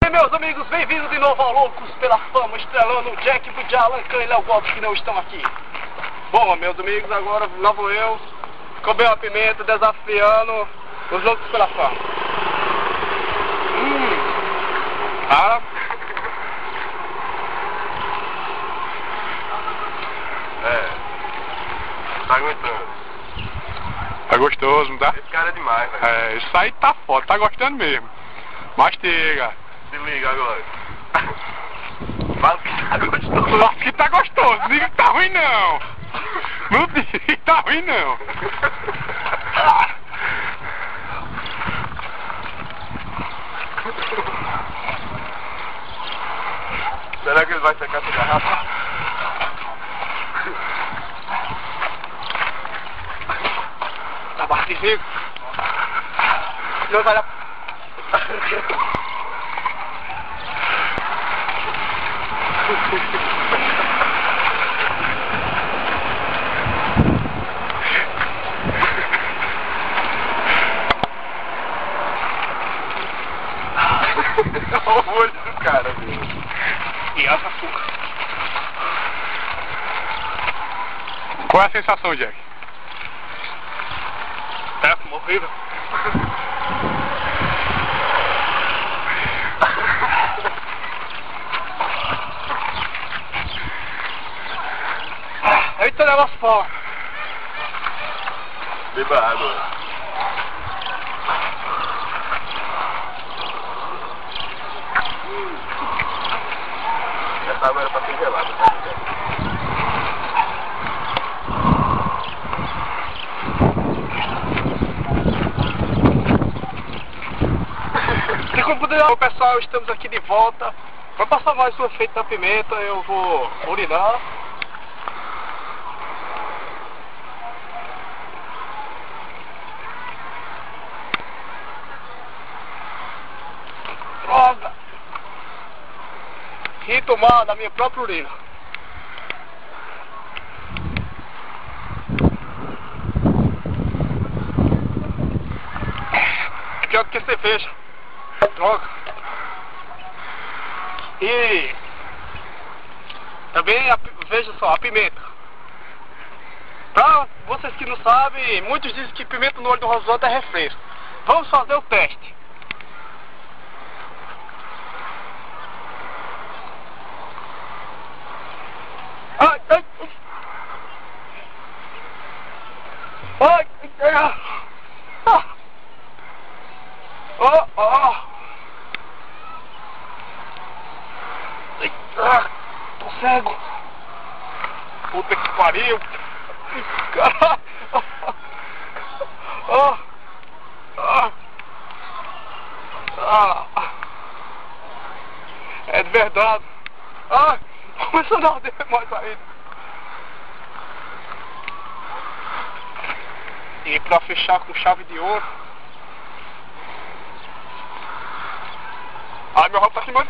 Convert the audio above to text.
E meus amigos, bem-vindos de novo ao Loucos pela Fama, estrelando o Jack, o Alan, Khan e Léo Gomes que não estão aqui. Bom, meus amigos, agora lá vou eu, comer uma pimenta, desafiando os Loucos pela Fama. Cara. Tá aguentando. Tá gostoso, não tá? Esse cara é demais, velho. É, isso aí tá foda, tá gostando mesmo. Mastiga. Se liga agora. Fala que tá gostoso. Fala que tá gostoso, não diga que tá ruim não. Não diga que tá ruim não. Será que ele vai secar essa garrafa? Tá barrigido. Não vai dar. Olha o olho do cara, velho. E essa açúcar. Qual é a sensação, Jack? Péssimo, horrível. Eita, negócio forte. Beba água. Essa água era pra ser gelada, tá? E como puder, pessoal, estamos aqui de volta. Vai passar mais um efeito da pimenta, eu vou urinar. Droga! E tomar da minha própria urina. Pior do que cerveja. Droga. E também, veja só, a pimenta. Pra vocês que não sabem, muitos dizem que pimenta no olho do rosoto é refresco. Vamos fazer o teste. Ai, ai, ai, ai, ah, oh, oh, tô cego. Puta que pariu. É de verdade. Começando a arder mais ainda. E pra fechar com chave de ouro. Ai, meu rabo tá queimando.